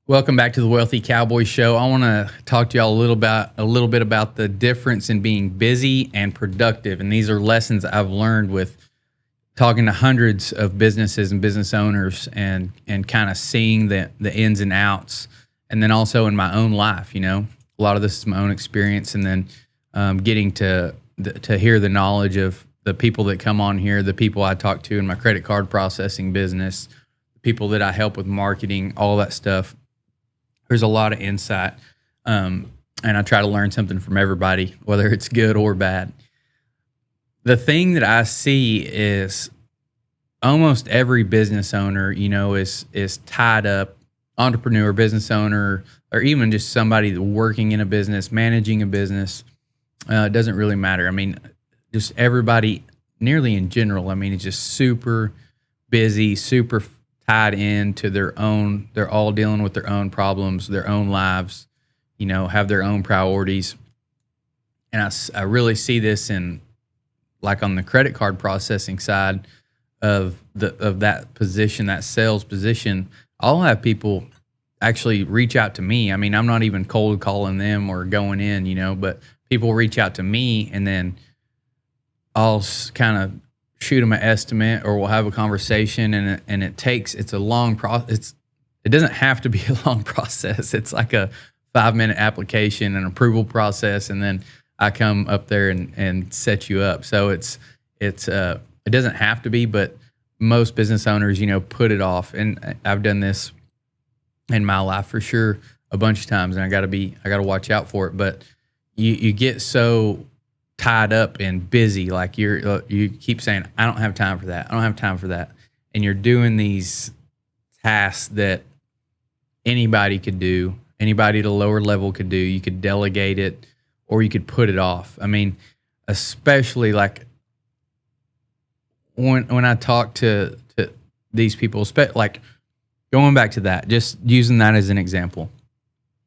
Welcome back to the Wealthy Cowboy Show. I want to talk to y'all a little bit about the difference in being busy and productive. And these are lessons I've learned with talking to hundreds of businesses and business owners and kind of seeing the ins and outs. And then also in my own life, a lot of this is my own experience. And then getting to hear the knowledge of the people that come on here, the people I talk to in my credit card processing business, the people that I help with marketing, all that stuff. There's a lot of insight, and I try to learn something from everybody, whether it's good or bad. The thing that I see is almost every business owner, is tied up, entrepreneur, business owner, or even just somebody working in a business, managing a business. It doesn't really matter. I mean, just everybody, nearly in general, it's just super busy, super tied into their own, they're all dealing with their own problems, their own lives, have their own priorities. And I really see this in, like, on the credit card processing side of that position, that sales position. I'll have people actually reach out to me. I'm not even cold calling them or going in, but people reach out to me, and then I'll kind of shoot them an estimate, or we'll have a conversation, and it's a long process. It doesn't have to be a long process. It's like a 5-minute application and approval process, and then I come up there and set you up. So it doesn't have to be, but most business owners, put it off. And I've done this in my life for sure a bunch of times, and I got to watch out for it. But you get so tied up and busy, like you keep saying, I don't have time for that. I don't have time for that. And you're doing these tasks that anybody could do, anybody at a lower level could do. You could delegate it, or you could put it off. Especially like when I talk to these people, like going back to that, just using that as an example.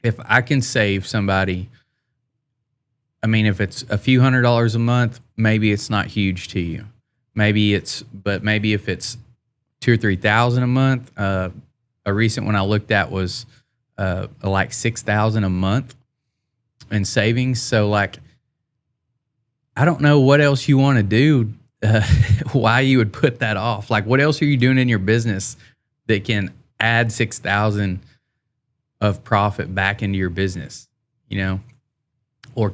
If I can save somebody, if it's a few $100s a month, maybe it's not huge to you. Maybe if it's $2,000 or $3,000 a month, a recent one I looked at was like $6,000 a month in savings. So, like, I don't know what else you want to do, why you would put that off. Like, what else are you doing in your business that can add $6,000 of profit back into your business, or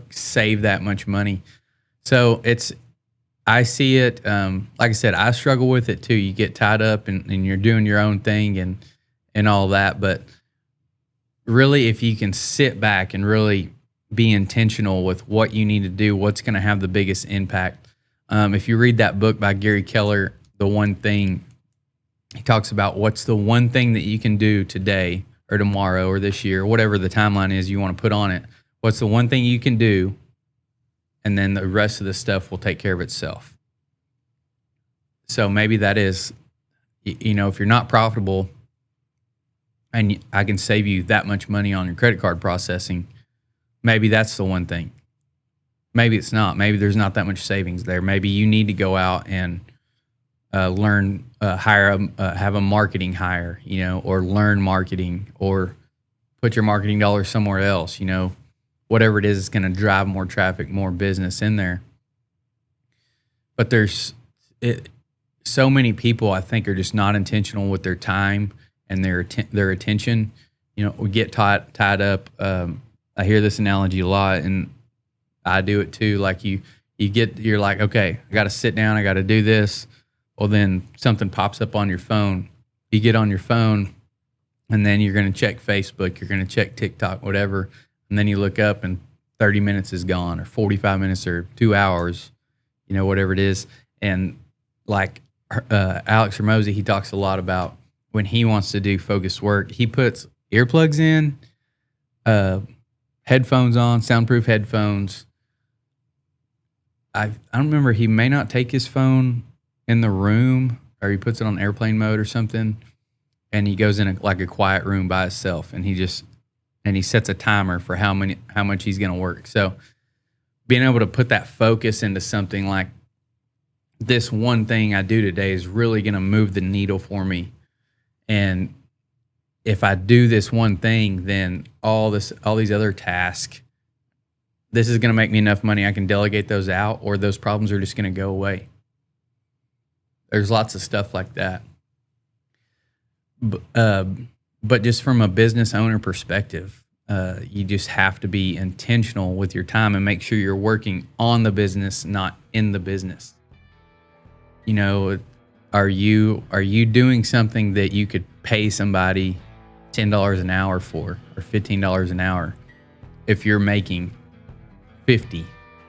save that much money? So I see it, like I said, I struggle with it too. You get tied up and you're doing your own thing and all that. But really, if you can sit back and really be intentional with what you need to do, what's going to have the biggest impact. If you read that book by Gary Keller, The One Thing, he talks about what's the one thing that you can do today or tomorrow or this year, whatever the timeline is you want to put on it. What's the one thing you can do, and then the rest of the stuff will take care of itself. So maybe that is, if you're not profitable and I can save you that much money on your credit card processing, maybe that's the one thing. Maybe it's not. Maybe there's not that much savings there. Maybe you need to go out and learn, have a marketing hire, or learn marketing, or put your marketing dollars somewhere else, whatever it is going to drive more traffic, more business in there. But so many people, I think, are just not intentional with their time and their attention. We get tied up. I hear this analogy a lot, and I do it too. Like you're like, okay, I got to sit down. I got to do this. Well, then something pops up on your phone. You get on your phone, and then you're going to check Facebook. You're going to check TikTok, whatever. And then you look up and 30 minutes is gone, or 45 minutes, or 2 hours, whatever it is. And like Alex Ramosi, he talks a lot about when he wants to do focused work, he puts earplugs in, headphones on, soundproof headphones. I don't remember, he may not take his phone in the room, or he puts it on airplane mode or something, and he goes in a quiet room by himself, and he sets a timer for how much he's going to work. So being able to put that focus into something like, this one thing I do today is really going to move the needle for me. And if I do this one thing, then all these other tasks, this is going to make me enough money I can delegate those out, or those problems are just going to go away. There's lots of stuff like that. But just from a business owner perspective, you just have to be intentional with your time and make sure you're working on the business, not in the business. You know, are you doing something that you could pay somebody $10 an hour for, or $15 an hour, if you're making 50?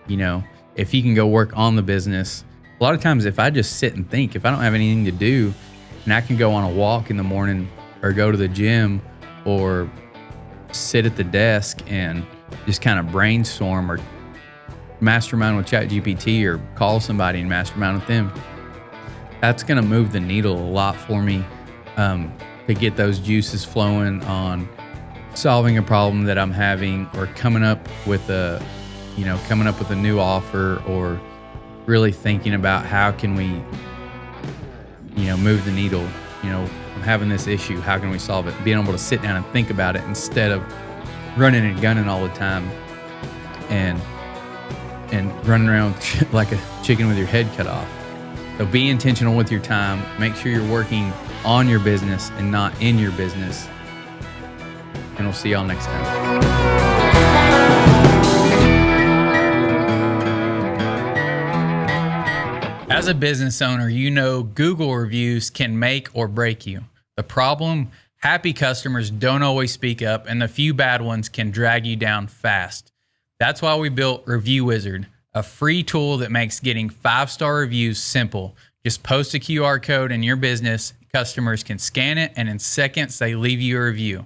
You know, if you can go work on the business. A lot of times, if I just sit and think, if I don't have anything to do, and I can go on a walk in the morning, or go to the gym, or sit at the desk and just kind of brainstorm, or mastermind with ChatGPT, or call somebody and mastermind with them, that's going to move the needle a lot for me, to get those juices flowing on solving a problem that I'm having, or coming up with a new offer, or really thinking about how can we, move the needle. I'm having this issue, how can we solve it? Being able to sit down and think about it instead of running and gunning all the time, and running around like a chicken with your head cut off. So be intentional with your time. Make sure you're working on your business and not in your business. And we'll see y'all next time. As a business owner, Google reviews can make or break you. The problem? Happy customers don't always speak up, and the few bad ones can drag you down fast. That's why we built Review Wizard, a free tool that makes getting 5-star reviews simple. Just post a QR code in your business, customers can scan it, and in seconds they leave you a review.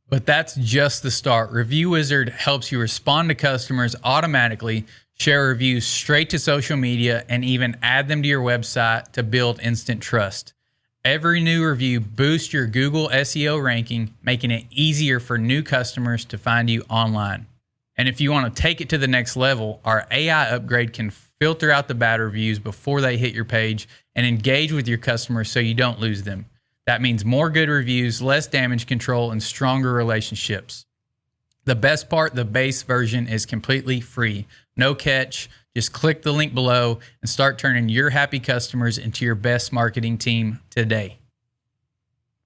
But that's just the start. Review Wizard helps you respond to customers automatically, share reviews straight to social media, and even add them to your website to build instant trust. Every new review boosts your Google SEO ranking, making it easier for new customers to find you online. And if you want to take it to the next level, our AI upgrade can filter out the bad reviews before they hit your page and engage with your customers so you don't lose them. That means more good reviews, less damage control, and stronger relationships. The best part, the base version is completely free. No catch. Just click the link below and start turning your happy customers into your best marketing team today.